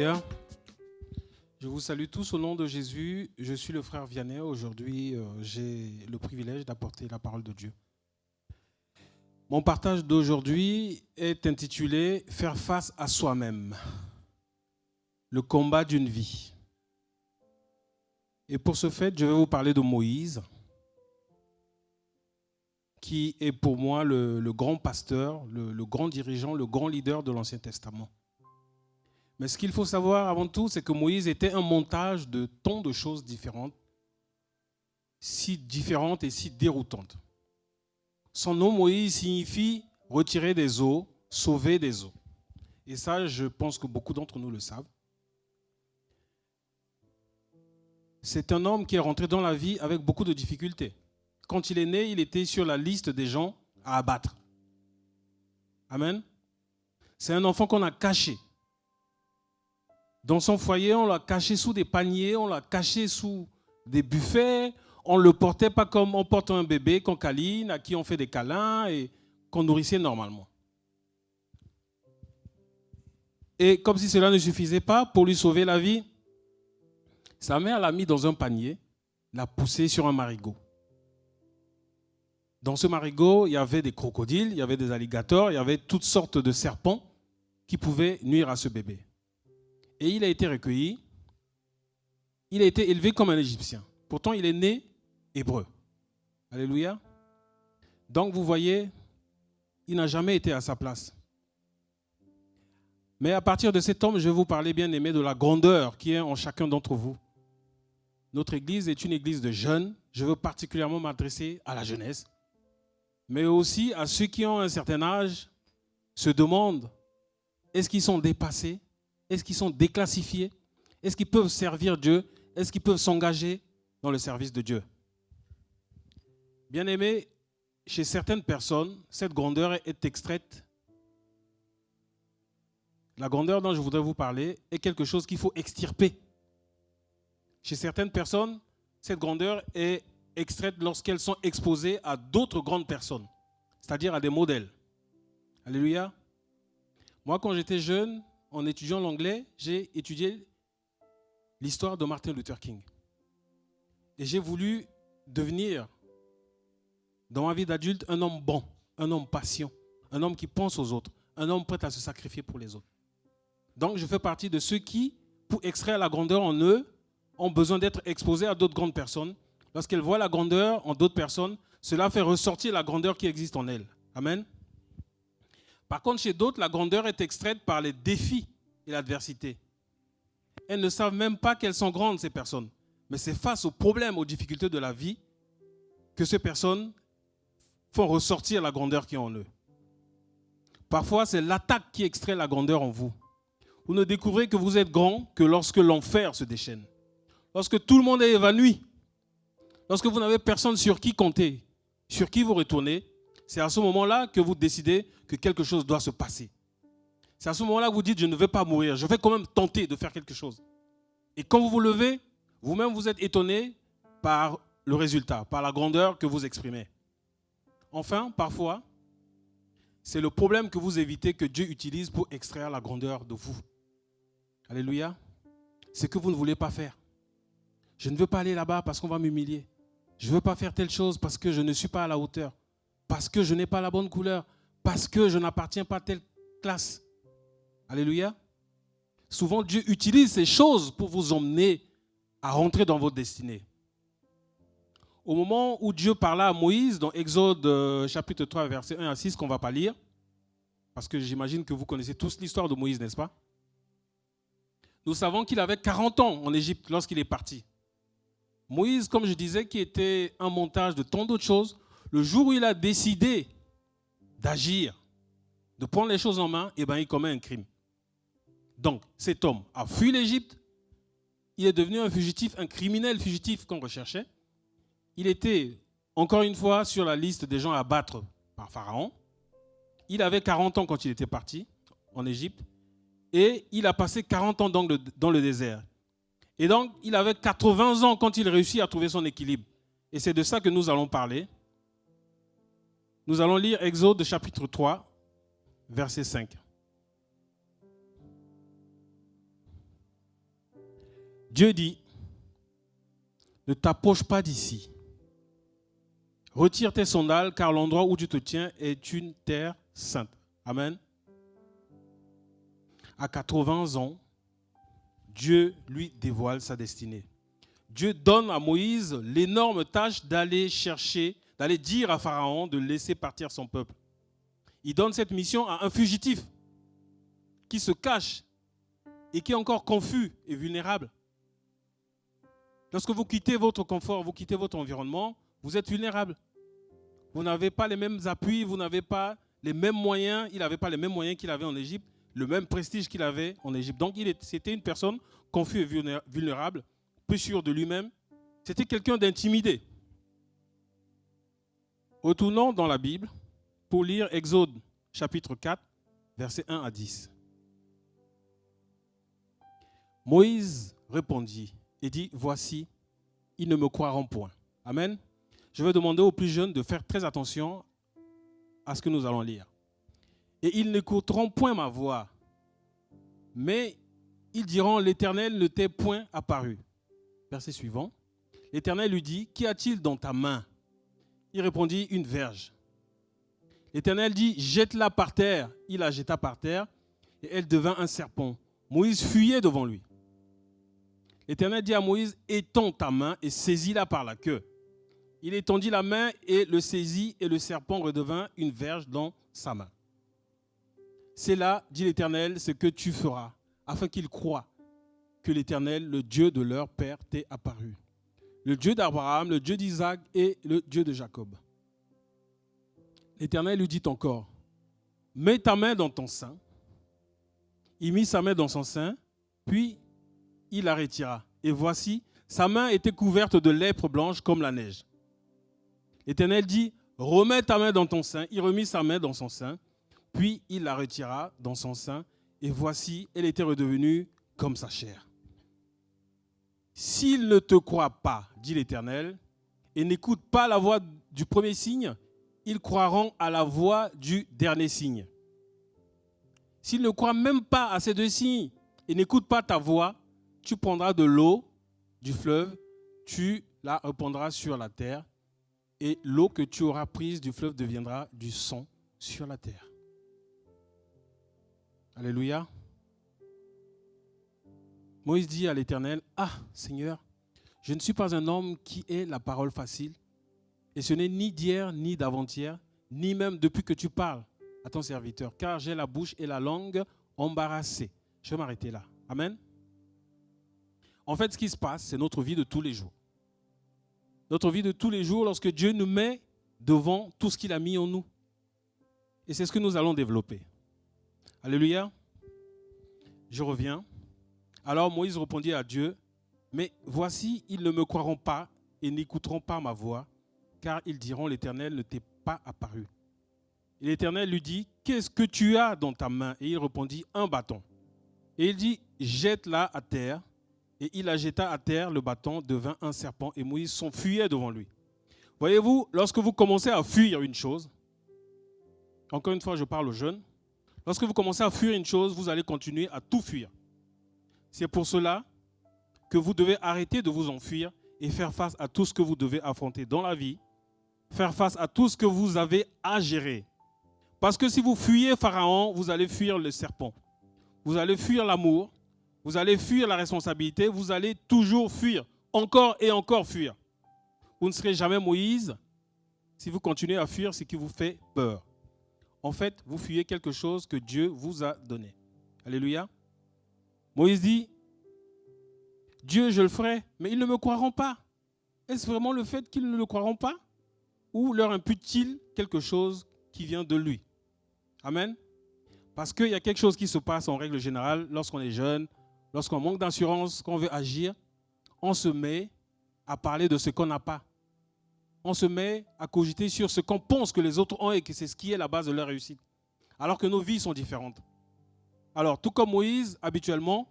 Alléluia. Je vous salue tous au nom de Jésus. Je suis le frère Vianney. Aujourd'hui, j'ai le privilège d'apporter la parole de Dieu. Mon partage d'aujourd'hui est intitulé « Faire face à soi-même ». Le combat d'une vie. Et pour ce fait, je vais vous parler de Moïse, qui est pour moi le grand pasteur, le grand dirigeant, le grand leader de l'Ancien Testament. Mais ce qu'il faut savoir avant tout, c'est que Moïse était un montage de tant de choses différentes, si différentes et si déroutantes. Son nom Moïse signifie retirer des eaux, sauver des eaux. Et ça, je pense que beaucoup d'entre nous le savent. C'est un homme qui est rentré dans la vie avec beaucoup de difficultés. Quand il est né, il était sur la liste des gens à abattre. Amen. C'est un enfant qu'on a caché. Dans son foyer, on l'a caché sous des paniers, on l'a caché sous des buffets. On ne le portait pas comme on porte un bébé qu'on câline, à qui on fait des câlins et qu'on nourrissait normalement. Et comme si cela ne suffisait pas, pour lui sauver la vie, sa mère l'a mis dans un panier, l'a poussé sur un marigot. Dans ce marigot, il y avait des crocodiles, il y avait des alligators, il y avait toutes sortes de serpents qui pouvaient nuire à ce bébé. Et il a été recueilli, il a été élevé comme un Égyptien. Pourtant, il est né hébreu. Alléluia. Donc, vous voyez, il n'a jamais été à sa place. Mais à partir de cet homme, je vais vous parler, bien aimé, de la grandeur qui est en chacun d'entre vous. Notre église est une église de jeunes. Je veux particulièrement m'adresser à la jeunesse, mais aussi à ceux qui ont un certain âge, se demandent, est-ce qu'ils sont dépassés? Est-ce qu'ils sont déclassifiés? Est-ce qu'ils peuvent servir Dieu? Est-ce qu'ils peuvent s'engager dans le service de Dieu? Bien aimé, chez certaines personnes, cette grandeur est extraite. La grandeur dont je voudrais vous parler est quelque chose qu'il faut extirper. Chez certaines personnes, cette grandeur est extraite lorsqu'elles sont exposées à d'autres grandes personnes, c'est-à-dire à des modèles. Alléluia. Moi, quand j'étais jeune, en étudiant l'anglais, j'ai étudié l'histoire de Martin Luther King. Et j'ai voulu devenir, dans ma vie d'adulte, un homme bon, un homme patient, un homme qui pense aux autres, un homme prêt à se sacrifier pour les autres. Donc, je fais partie de ceux qui, pour extraire la grandeur en eux, ont besoin d'être exposés à d'autres grandes personnes. Lorsqu'elles voient la grandeur en d'autres personnes, cela fait ressortir la grandeur qui existe en elles. Amen. Par contre, chez d'autres, la grandeur est extraite par les défis et l'adversité. Elles ne savent même pas qu'elles sont grandes, ces personnes. Mais c'est face aux problèmes, aux difficultés de la vie que ces personnes font ressortir la grandeur qui est en eux. Parfois, c'est l'attaque qui extrait la grandeur en vous. Vous ne découvrez que vous êtes grand que lorsque l'enfer se déchaîne. Lorsque tout le monde est évanoui. Lorsque vous n'avez personne sur qui compter, sur qui vous retournez, c'est à ce moment-là que vous décidez que quelque chose doit se passer. C'est à ce moment-là que vous dites, je ne vais pas mourir, je vais quand même tenter de faire quelque chose. Et quand vous vous levez, vous-même vous êtes étonné par le résultat, par la grandeur que vous exprimez. Enfin, parfois, c'est le problème que vous évitez que Dieu utilise pour extraire la grandeur de vous. Alléluia. C'est que vous ne voulez pas faire. Je ne veux pas aller là-bas parce qu'on va m'humilier. Je ne veux pas faire telle chose parce que je ne suis pas à la hauteur. Parce que je n'ai pas la bonne couleur. Parce que je n'appartiens pas à telle classe. Alléluia. Souvent, Dieu utilise ces choses pour vous emmener à rentrer dans votre destinée. Au moment où Dieu parla à Moïse, dans Exode chapitre 3, versets 1 à 6, qu'on ne va pas lire, parce que j'imagine que vous connaissez tous l'histoire de Moïse, n'est-ce pas? Nous savons qu'il avait 40 ans en Égypte lorsqu'il est parti. Moïse, comme je disais, qui était un montage de tant d'autres choses, le jour où il a décidé d'agir, de prendre les choses en main, eh bien, il commet un crime. Donc, cet homme a fui l'Égypte, il est devenu un fugitif, un criminel fugitif qu'on recherchait. Il était, encore une fois, sur la liste des gens à abattre par Pharaon. Il avait 40 ans quand il était parti en Égypte et il a passé 40 ans dans le désert. Et donc, il avait 80 ans quand il réussit à trouver son équilibre. Et c'est de ça que nous allons parler. Nous allons lire Exode chapitre 3, verset 5. Dieu dit, ne t'approche pas d'ici. Retire tes sandales, car l'endroit où tu te tiens est une terre sainte. Amen. À 80 ans, Dieu lui dévoile sa destinée. Dieu donne à Moïse l'énorme tâche d'aller chercher, d'aller dire à Pharaon de laisser partir son peuple. Il donne cette mission à un fugitif qui se cache et qui est encore confus et vulnérable. Lorsque vous quittez votre confort, vous quittez votre environnement, vous êtes vulnérable. Vous n'avez pas les mêmes appuis, vous n'avez pas les mêmes moyens. Il n'avait pas les mêmes moyens qu'il avait en Égypte, le même prestige qu'il avait en Égypte. Donc c'était une personne confuse et vulnérable, peu sûre de lui-même. C'était quelqu'un d'intimidé. Retournons dans la Bible pour lire Exode chapitre 4, versets 1 à 10. Moïse répondit et dit, voici, ils ne me croiront point. Amen. Je vais demander aux plus jeunes de faire très attention à ce que nous allons lire. Et ils n'écouteront point ma voix, mais ils diront, l'Éternel ne t'est point apparu. Verset suivant. L'Éternel lui dit, qu'y a-t-il dans ta main? Il répondit, une verge. L'Éternel dit, jette-la par terre. Il la jeta par terre et elle devint un serpent. Moïse fuyait devant lui. L'Éternel dit à Moïse, étends ta main et saisis-la par la queue. Il étendit la main et le saisit et le serpent redevint une verge dans sa main. C'est là, dit l'Éternel, ce que tu feras, afin qu'ils croient que l'Éternel, le Dieu de leur père, t'est apparu. Le Dieu d'Abraham, le Dieu d'Isaac et le Dieu de Jacob. L'Éternel lui dit encore, mets ta main dans ton sein. Il mit sa main dans son sein, puis il la retira. Et voici, sa main était couverte de lèpre blanche comme la neige. L'Éternel dit, remets ta main dans ton sein. Il remit sa main dans son sein, puis il la retira dans son sein. Et voici, elle était redevenue comme sa chair. S'ils ne te croient pas, dit l'Éternel, et n'écoutent pas la voix du premier signe, ils croiront à la voix du dernier signe. S'ils ne croient même pas à ces deux signes et n'écoutent pas ta voix, tu prendras de l'eau du fleuve, tu la répandras sur la terre, et l'eau que tu auras prise du fleuve deviendra du sang sur la terre. Alléluia. Moïse dit à l'Éternel, ah Seigneur, je ne suis pas un homme qui ait la parole facile, et ce n'est ni d'hier ni d'avant-hier, ni même depuis que tu parles à ton serviteur, car j'ai la bouche et la langue embarrassées. Je vais m'arrêter là. Amen. En fait, ce qui se passe, c'est notre vie de tous les jours. Notre vie de tous les jours, lorsque Dieu nous met devant tout ce qu'il a mis en nous. Et c'est ce que nous allons développer. Alléluia. Je reviens. Alors Moïse répondit à Dieu, mais voici, ils ne me croiront pas et n'écouteront pas ma voix, car ils diront, l'Éternel ne t'est pas apparu. Et l'Éternel lui dit, qu'est-ce que tu as dans ta main? Et il répondit, un bâton. Et il dit, jette-la à terre. Et il la jeta à terre, le bâton devint un serpent, et Moïse s'enfuyait devant lui. Voyez-vous, lorsque vous commencez à fuir une chose, encore une fois je parle aux jeunes, lorsque vous commencez à fuir une chose, vous allez continuer à tout fuir. C'est pour cela que vous devez arrêter de vous enfuir et faire face à tout ce que vous devez affronter dans la vie, faire face à tout ce que vous avez à gérer. Parce que si vous fuyez Pharaon, vous allez fuir le serpent. Vous allez fuir l'amour, vous allez fuir la responsabilité, vous allez toujours fuir, encore et encore fuir. Vous ne serez jamais Moïse. Si vous continuez à fuir, c'est qui vous fait peur. En fait, vous fuyez quelque chose que Dieu vous a donné. Alléluia. Moïse dit, Dieu, je le ferai, mais ils ne me croiront pas. Est-ce vraiment le fait qu'ils ne le croiront pas? Ou leur impute-t-il quelque chose qui vient de lui? Amen. Parce qu'il y a quelque chose qui se passe en règle générale lorsqu'on est jeune, lorsqu'on manque d'assurance, qu'on veut agir, on se met à parler de ce qu'on n'a pas. On se met à cogiter sur ce qu'on pense que les autres ont et que c'est ce qui est la base de leur réussite. Alors que nos vies sont différentes. Alors, tout comme Moïse, habituellement,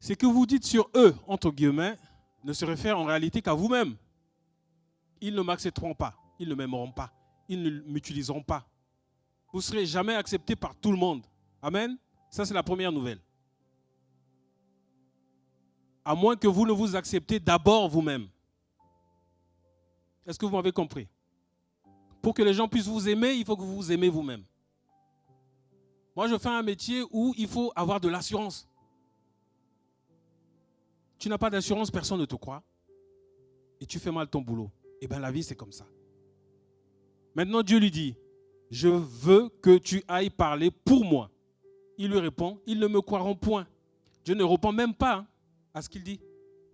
ce que vous dites sur eux, entre guillemets, ne se réfère en réalité qu'à vous-même. Ils ne m'accepteront pas, ils ne m'aimeront pas, ils ne m'utiliseront pas. Vous ne serez jamais accepté par tout le monde. Amen. Ça, c'est la première nouvelle. à moins que vous ne vous acceptez d'abord vous-même. Est-ce que vous m'avez compris? Pour que les gens puissent vous aimer, il faut que vous vous aimez vous-même. Moi, je fais un métier où il faut avoir de l'assurance. Tu n'as pas d'assurance, personne ne te croit. Et tu fais mal ton boulot. Eh bien, la vie, c'est comme ça. Maintenant, Dieu lui dit, je veux que tu ailles parler pour moi. Il lui répond, ils ne me croiront point. Dieu ne répond même pas à ce qu'il dit.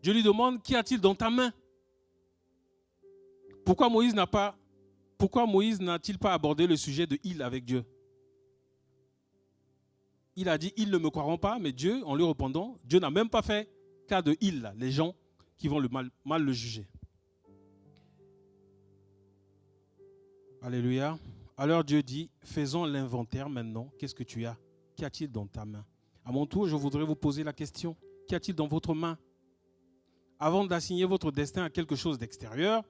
Dieu lui demande, qu'y a-t-il dans ta main? Pourquoi Moïse n'a-t-il pas abordé le sujet de il avec Dieu? Il a dit, ils ne me croiront pas, mais Dieu, en lui répondant, Dieu n'a même pas fait cas de il, là, les gens qui vont mal le juger. Alléluia. Alors Dieu dit, faisons l'inventaire maintenant. Qu'est-ce que tu as? Qu'y a-t-il dans ta main? À mon tour, je voudrais vous poser la question. Qu'y a-t-il dans votre main? Avant d'assigner votre destin à quelque chose d'extérieur,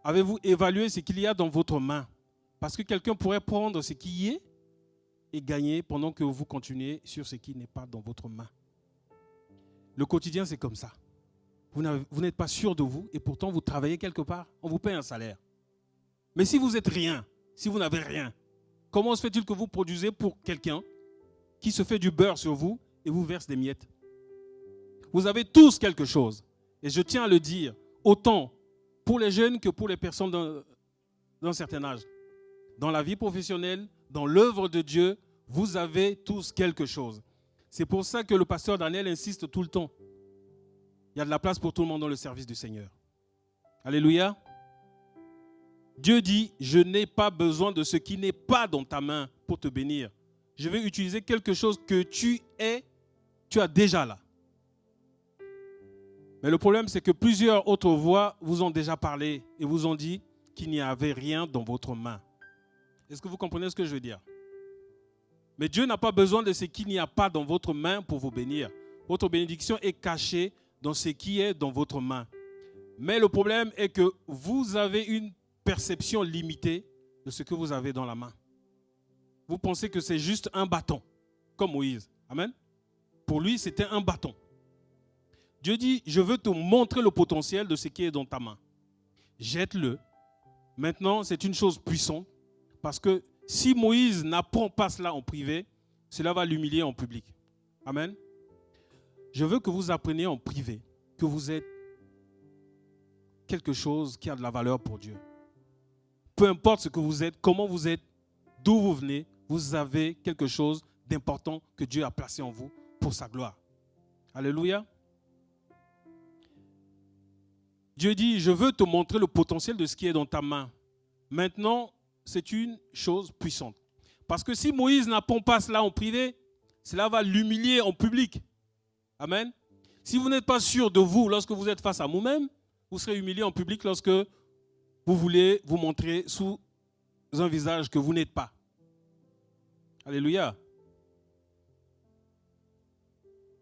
avez-vous évalué ce qu'il y a dans votre main? Parce que quelqu'un pourrait prendre ce qui y est et gagner pendant que vous continuez sur ce qui n'est pas dans votre main. Le quotidien, c'est comme ça. Vous n'êtes pas sûr de vous et pourtant vous travaillez quelque part. On vous paye un salaire. Mais si vous n'êtes rien, si vous n'avez rien, comment se fait-il que vous produisez pour quelqu'un qui se fait du beurre sur vous et vous verse des miettes? Vous avez tous quelque chose. Et je tiens à le dire, autant pour les jeunes que pour les personnes d'un certain âge. Dans la vie professionnelle, dans l'œuvre de Dieu, vous avez tous quelque chose. C'est pour ça que le pasteur Daniel insiste tout le temps. Il y a de la place pour tout le monde dans le service du Seigneur. Alléluia. Dieu dit, je n'ai pas besoin de ce qui n'est pas dans ta main pour te bénir. Je vais utiliser quelque chose que tu as déjà là. Mais le problème, c'est que plusieurs autres voix vous ont déjà parlé et vous ont dit qu'il n'y avait rien dans votre main. Est-ce que vous comprenez ce que je veux dire? Mais Dieu n'a pas besoin de ce qu'il n'y a pas dans votre main pour vous bénir. Votre bénédiction est cachée dans ce qui est dans votre main. Mais le problème est que vous avez une perception limitée de ce que vous avez dans la main. Vous pensez que c'est juste un bâton, comme Moïse. Amen. Pour lui, c'était un bâton. Dieu dit, je veux te montrer le potentiel de ce qui est dans ta main. Jette-le. Maintenant, c'est une chose puissante, parce que si Moïse n'apprend pas cela en privé, cela va l'humilier en public. Amen. Je veux que vous appreniez en privé que vous êtes quelque chose qui a de la valeur pour Dieu. Peu importe ce que vous êtes, comment vous êtes, d'où vous venez, vous avez quelque chose d'important que Dieu a placé en vous pour sa gloire. Alléluia. Dieu dit, je veux te montrer le potentiel de ce qui est dans ta main. Maintenant, c'est une chose puissante. Parce que si Moïse n'apprend pas cela en privé, cela va l'humilier en public. Amen. Si vous n'êtes pas sûr de vous lorsque vous êtes face à vous-même, vous serez humilié en public lorsque vous voulez vous montrer sous un visage que vous n'êtes pas. Alléluia.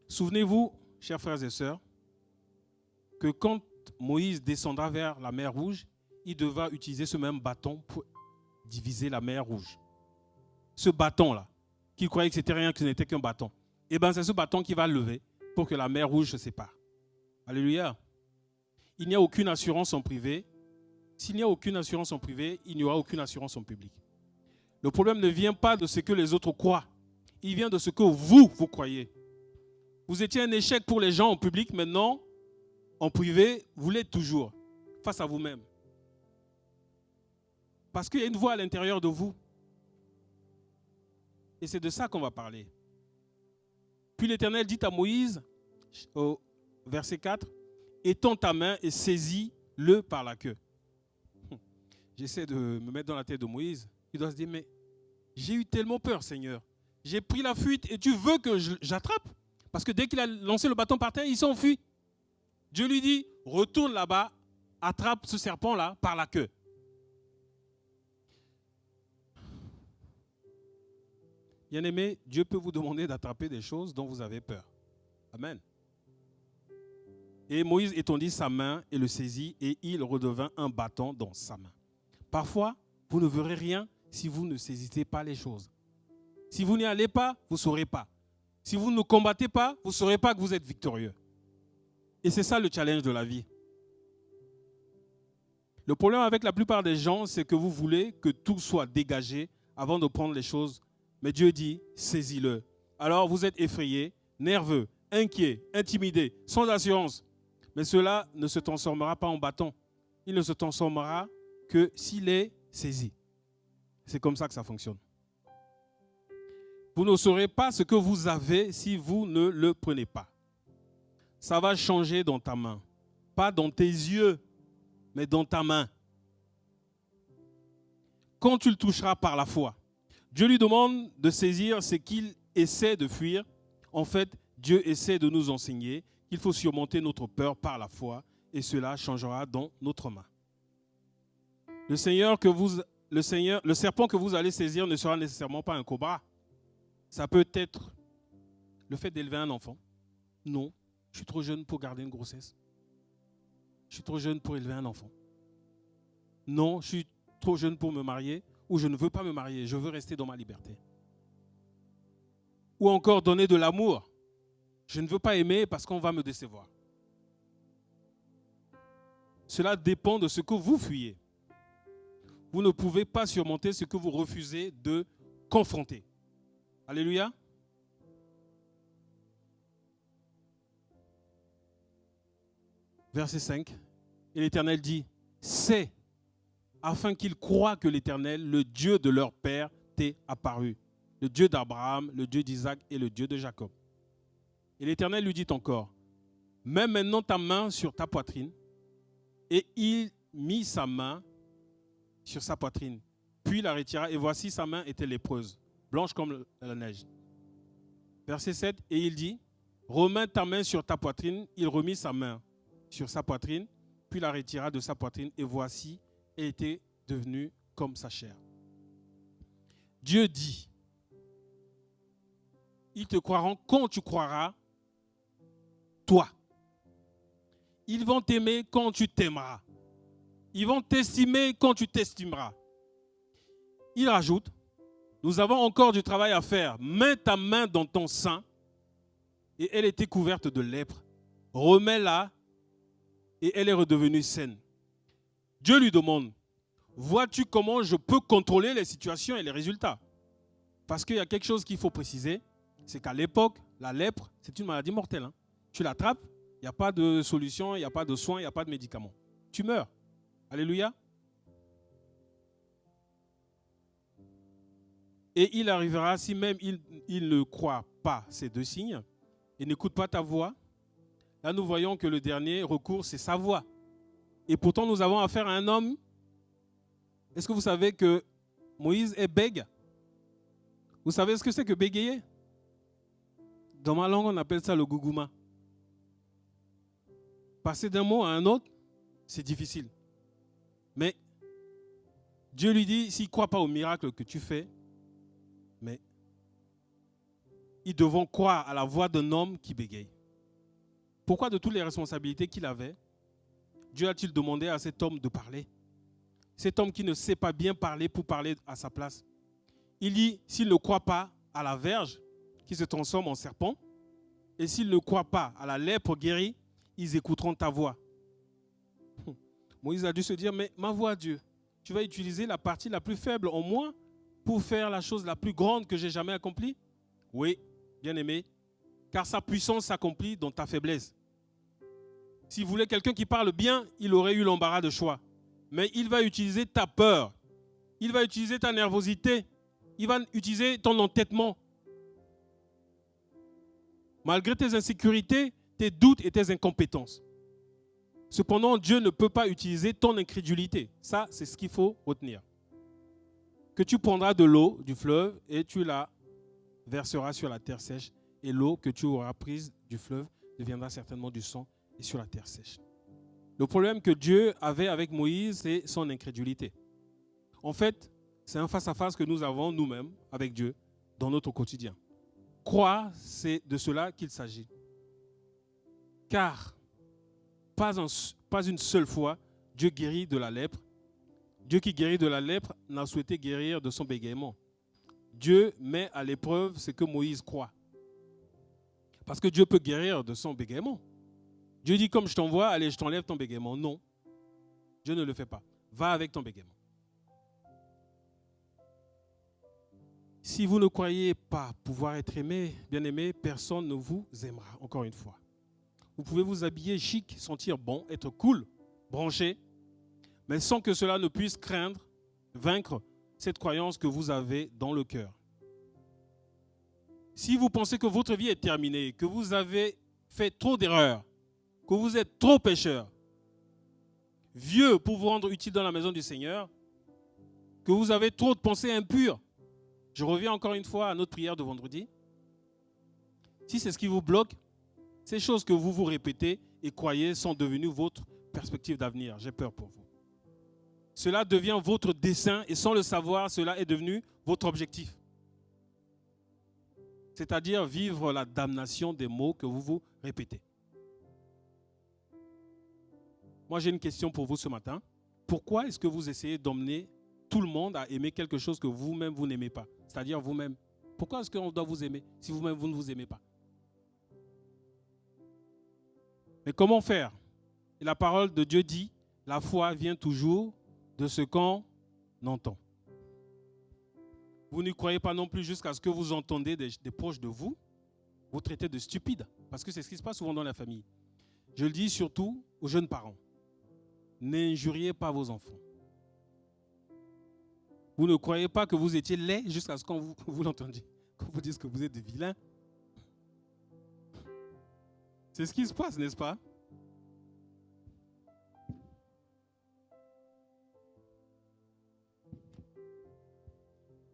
Souvenez-vous, chers frères et sœurs, que quand Moïse descendra vers la mer Rouge, il devra utiliser ce même bâton pour diviser la mer Rouge. Ce bâton-là, qu'il croyait que c'était rien, que ce n'était qu'un bâton, eh bien c'est ce bâton qui va lever pour que la mer Rouge se sépare. Alléluia. Il n'y a aucune assurance en privé. S'il n'y a aucune assurance en privé, il n'y aura aucune assurance en public. Le problème ne vient pas de ce que les autres croient. Il vient de ce que vous croyez. Vous étiez un échec pour les gens en public, maintenant, en privé, vous l'êtes toujours, face à vous-même. Parce qu'il y a une voix à l'intérieur de vous. Et c'est de ça qu'on va parler. Puis l'Éternel dit à Moïse, au verset 4, « Étends ta main et saisis-le par la queue. » J'essaie de me mettre dans la tête de Moïse. Il doit se dire, mais j'ai eu tellement peur, Seigneur. J'ai pris la fuite et tu veux que j'attrape? Parce que dès qu'il a lancé le bâton par terre, il s'enfuit. Dieu lui dit, retourne là-bas, attrape ce serpent-là par la queue. Bien-aimé, Dieu peut vous demander d'attraper des choses dont vous avez peur. Amen. Et Moïse étendit sa main et le saisit et il redevint un bâton dans sa main. Parfois, vous ne verrez rien si vous ne saisissez pas les choses. Si vous n'y allez pas, vous ne saurez pas. Si vous ne combattez pas, vous ne saurez pas que vous êtes victorieux. Et c'est ça le challenge de la vie. Le problème avec la plupart des gens, c'est que vous voulez que tout soit dégagé avant de prendre les choses. Mais Dieu dit, saisis-le. Alors vous êtes effrayé, nerveux, inquiet, intimidé, sans assurance. Mais cela ne se transformera pas en bâton. Il ne se transformera que s'il est saisi. C'est comme ça que ça fonctionne. Vous ne saurez pas ce que vous avez si vous ne le prenez pas. Ça va changer dans ta main. Pas dans tes yeux, mais dans ta main. Quand tu le toucheras par la foi, Dieu lui demande de saisir ce qu'il essaie de fuir. En fait, Dieu essaie de nous enseigner qu'il faut surmonter notre peur par la foi et cela changera dans notre main. Le serpent que vous allez saisir ne sera nécessairement pas un cobra. Ça peut être le fait d'élever un enfant. Non, je suis trop jeune pour garder une grossesse. Je suis trop jeune pour élever un enfant. Non, je suis trop jeune pour me marier ou je ne veux pas me marier, je veux rester dans ma liberté. Ou encore donner de l'amour. Je ne veux pas aimer parce qu'on va me décevoir. Cela dépend de ce que vous fuyez. Vous ne pouvez pas surmonter ce que vous refusez de confronter. Alléluia. Verset 5. Et l'Éternel dit, c'est afin qu'ils croient que l'Éternel, le Dieu de leur père, t'est apparu. Le Dieu d'Abraham, le Dieu d'Isaac et le Dieu de Jacob. Et l'Éternel lui dit encore, mets maintenant ta main sur ta poitrine. Et il mit sa main sur sa poitrine, puis la retira, et voici sa main était lépreuse, blanche comme la neige. Verset 7, et il dit, remets ta main sur ta poitrine. Il remit sa main sur sa poitrine, puis la retira de sa poitrine, et voici, elle était devenue comme sa chair. Dieu dit, ils te croiront quand tu croiras, toi. Ils vont t'aimer quand tu t'aimeras. Ils vont t'estimer quand tu t'estimeras. Il rajoute, nous avons encore du travail à faire. Mets ta main dans ton sein. Et elle était couverte de lèpre. Remets-la et elle est redevenue saine. Dieu lui demande, vois-tu comment je peux contrôler les situations et les résultats? Parce qu'il y a quelque chose qu'il faut préciser, c'est qu'à l'époque, la lèpre, c'est une maladie mortelle. Hein. Tu l'attrapes, il n'y a pas de solution, il n'y a pas de soins, il n'y a pas de médicaments. Tu meurs. Alléluia. Et il arrivera, si même il ne croit pas ces deux signes et n'écoute pas ta voix, là nous voyons que le dernier recours, c'est sa voix. Et pourtant, nous avons affaire à un homme. Est-ce que vous savez que Moïse est bègue? Vous savez ce que c'est que bégayer? Dans ma langue, on appelle ça le gougouma. Passer d'un mot à un autre, c'est difficile. Mais Dieu lui dit, s'il ne croit pas au miracle que tu fais, mais ils devront croire à la voix d'un homme qui bégaye. Pourquoi de toutes les responsabilités qu'il avait, Dieu a-t-il demandé à cet homme de parler? Cet homme qui ne sait pas bien parler pour parler à sa place. Il dit, s'il ne croit pas à la verge qui se transforme en serpent, et s'il ne croit pas à la lèpre guérie, ils écouteront ta voix. Moïse a dû se dire, mais ma voix, Dieu, tu vas utiliser la partie la plus faible en moi pour faire la chose la plus grande que j'ai jamais accomplie? Oui, bien-aimé, car sa puissance s'accomplit dans ta faiblesse. S'il voulait quelqu'un qui parle bien, il aurait eu l'embarras de choix. Mais il va utiliser ta peur, il va utiliser ta nervosité, il va utiliser ton entêtement. Malgré tes insécurités, tes doutes et tes incompétences. Cependant, Dieu ne peut pas utiliser ton incrédulité. Ça, c'est ce qu'il faut retenir. Que tu prendras de l'eau du fleuve et tu la verseras sur la terre sèche. Et l'eau que tu auras prise du fleuve deviendra certainement du sang et sur la terre sèche. Le problème que Dieu avait avec Moïse, c'est son incrédulité. En fait, c'est un face-à-face que nous avons nous-mêmes avec Dieu dans notre quotidien. Croire, c'est de cela qu'il s'agit. Car pas une seule fois, Dieu guérit de la lèpre. Dieu qui guérit de la lèpre n'a souhaité guérir de son bégaiement. Dieu met à l'épreuve ce que Moïse croit. Parce que Dieu peut guérir de son bégaiement. Dieu dit, comme je t'envoie, allez, je t'enlève ton bégaiement. Non, Dieu ne le fait pas. Va avec ton bégaiement. Si vous ne croyez pas pouvoir être aimé, bien aimé, personne ne vous aimera, encore une fois. Vous pouvez vous habiller chic, sentir bon, être cool, branché, mais sans que cela ne puisse vaincre cette croyance que vous avez dans le cœur. Si vous pensez que votre vie est terminée, que vous avez fait trop d'erreurs, que vous êtes trop pécheur, vieux pour vous rendre utile dans la maison du Seigneur, que vous avez trop de pensées impures, je reviens encore une fois à notre prière de vendredi. Si c'est ce qui vous bloque, ces choses que vous vous répétez et croyez sont devenues votre perspective d'avenir. J'ai peur pour vous. Cela devient votre dessein et sans le savoir, cela est devenu votre objectif. C'est-à-dire vivre la damnation des mots que vous vous répétez. Moi, j'ai une question pour vous ce matin. Pourquoi est-ce que vous essayez d'emmener tout le monde à aimer quelque chose que vous-même, vous n'aimez pas? C'est-à-dire vous-même. Pourquoi est-ce qu'on doit vous aimer si vous-même, vous ne vous aimez pas? Mais comment faire? Et la parole de Dieu dit, la foi vient toujours de ce qu'on entend. Vous n'y croyez pas non plus jusqu'à ce que vous entendez des proches de vous, vous traitez de stupides. Parce que c'est ce qui se passe souvent dans la famille. Je le dis surtout aux jeunes parents. N'injuriez pas vos enfants. Vous ne croyez pas que vous étiez laid jusqu'à ce que vous l'entendiez. Qu'on vous dise que vous êtes des vilains. C'est ce qui se passe, n'est-ce pas?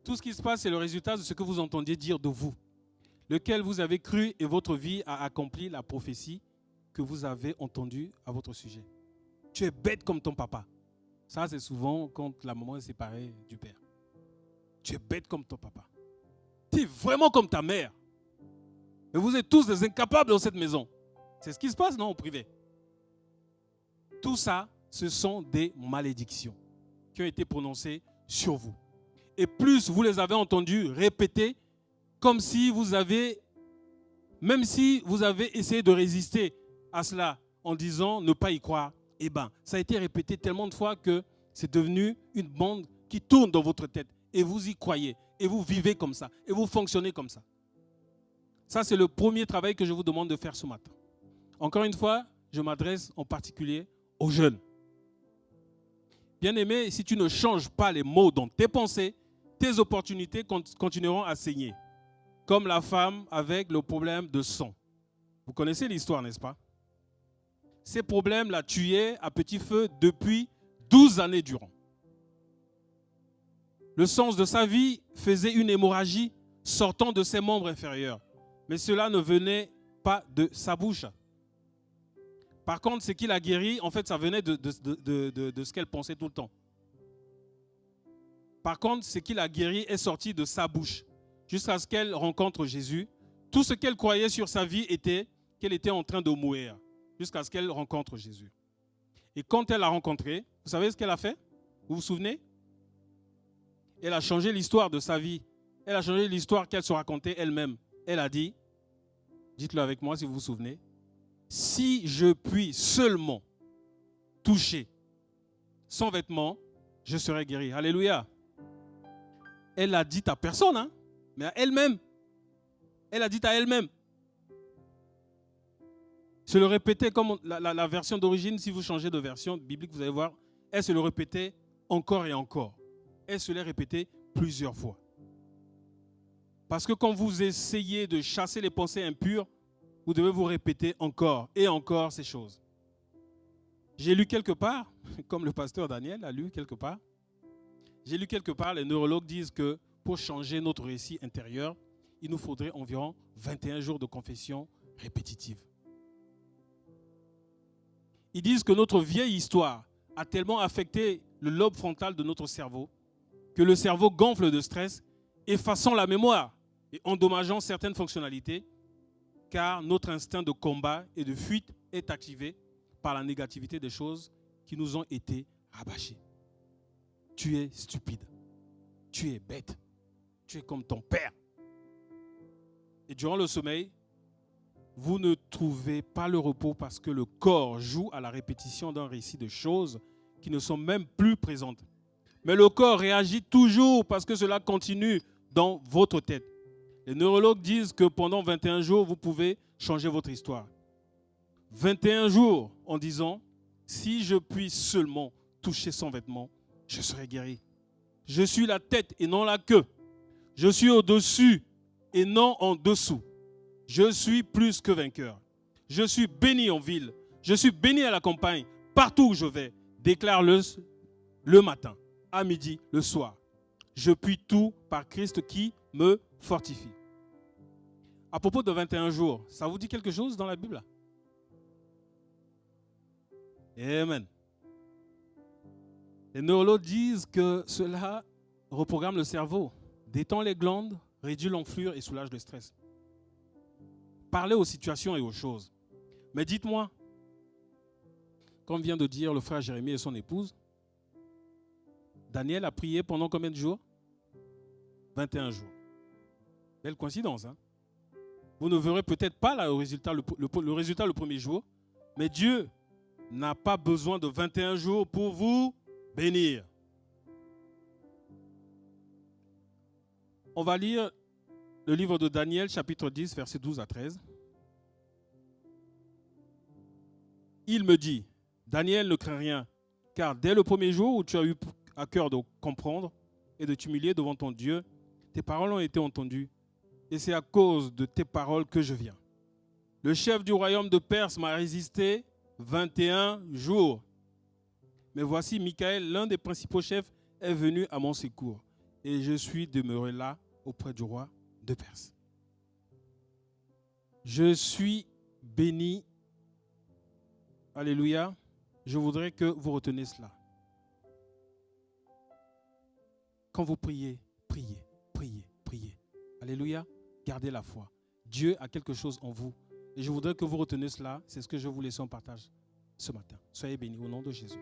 Tout ce qui se passe, c'est le résultat de ce que vous entendiez dire de vous, lequel vous avez cru et votre vie a accompli la prophétie que vous avez entendue à votre sujet. Tu es bête comme ton papa. Ça, c'est souvent quand la maman est séparée du père. Tu es bête comme ton papa. Tu es vraiment comme ta mère. Et vous êtes tous des incapables dans cette maison. C'est ce qui se passe, non, au privé? Tout ça, ce sont des malédictions qui ont été prononcées sur vous. Et plus vous les avez entendues répéter, comme si vous avez, même si vous avez essayé de résister à cela en disant ne pas y croire, eh bien, ça a été répété tellement de fois que c'est devenu une bande qui tourne dans votre tête. Et vous y croyez, et vous vivez comme ça, et vous fonctionnez comme ça. Ça, c'est le premier travail que je vous demande de faire ce matin. Encore une fois, je m'adresse en particulier aux jeunes. Bien-aimé, si tu ne changes pas les mots dans tes pensées, tes opportunités continueront à saigner. Comme la femme avec le problème de sang. Vous connaissez l'histoire, n'est-ce pas? Ces problèmes la tuaient à petit feu depuis 12 années durant. Le sens de sa vie faisait une hémorragie sortant de ses membres inférieurs. Mais cela ne venait pas de sa bouche. Par contre, ce qui l'a guérie, en fait, ça venait de ce qu'elle pensait tout le temps. Par contre, ce qui l'a guérie est sorti de sa bouche. Jusqu'à ce qu'elle rencontre Jésus. Tout ce qu'elle croyait sur sa vie était qu'elle était en train de mourir. Jusqu'à ce qu'elle rencontre Jésus. Et quand elle l'a rencontré, vous savez ce qu'elle a fait? Vous vous souvenez? Elle a changé l'histoire de sa vie. Elle a changé l'histoire qu'elle se racontait elle-même. Elle a dit, dites-le avec moi si vous vous souvenez, si je puis seulement toucher son vêtement, je serai guéri. Alléluia. Elle l'a dit à personne, hein, mais à elle-même. Elle a dit à elle-même. Se le répétait comme la version d'origine, si vous changez de version biblique, vous allez voir, elle se le répétait encore et encore. Elle se l'est répété plusieurs fois. Parce que quand vous essayez de chasser les pensées impures, vous devez vous répéter encore et encore ces choses. J'ai lu quelque part, comme le pasteur Daniel a lu quelque part, j'ai lu quelque part, les neurologues disent que pour changer notre récit intérieur, il nous faudrait environ 21 jours de confession répétitive. Ils disent que notre vieille histoire a tellement affecté le lobe frontal de notre cerveau que le cerveau gonfle de stress, effaçant la mémoire et endommageant certaines fonctionnalités, car notre instinct de combat et de fuite est activé par la négativité des choses qui nous ont été rabâchées. Tu es stupide, tu es bête, tu es comme ton père. Et durant le sommeil, vous ne trouvez pas le repos parce que le corps joue à la répétition d'un récit de choses qui ne sont même plus présentes. Mais le corps réagit toujours parce que cela continue dans votre tête. Les neurologues disent que pendant 21 jours, vous pouvez changer votre histoire. 21 jours en disant, si je puis seulement toucher son vêtement, je serai guéri. Je suis la tête et non la queue. Je suis au-dessus et non en dessous. Je suis plus que vainqueur. Je suis béni en ville. Je suis béni à la campagne. Partout où je vais, déclare-le le matin, à midi, le soir. Je puis tout par Christ qui me fortifie. À propos de 21 jours, ça vous dit quelque chose dans la Bible? Amen. Les neurologues disent que cela reprogramme le cerveau, détend les glandes, réduit l'enflure et soulage le stress. Parlez aux situations et aux choses. Mais dites-moi, comme vient de dire le frère Jérémie et son épouse, Daniel a prié pendant combien de jours? 21 jours. Belle coïncidence, hein? Vous ne verrez peut-être pas le résultat le premier jour, mais Dieu n'a pas besoin de 21 jours pour vous bénir. On va lire le livre de Daniel, chapitre 10, versets 12 à 13. Il me dit, Daniel, ne crains rien, car dès le premier jour où tu as eu à cœur de comprendre et de t'humilier devant ton Dieu, tes paroles ont été entendues, et c'est à cause de tes paroles que je viens. Le chef du royaume de Perse m'a résisté 21 jours. Mais voici, Michael, l'un des principaux chefs, est venu à mon secours, et je suis demeuré là auprès du roi de Perse. Je suis béni. Alléluia. Je voudrais que vous reteniez cela. Quand vous priez, priez, priez, priez. Alléluia. Gardez la foi. Dieu a quelque chose en vous. Et je voudrais que vous reteniez cela. C'est ce que je vous laisse en partage ce matin. Soyez bénis au nom de Jésus.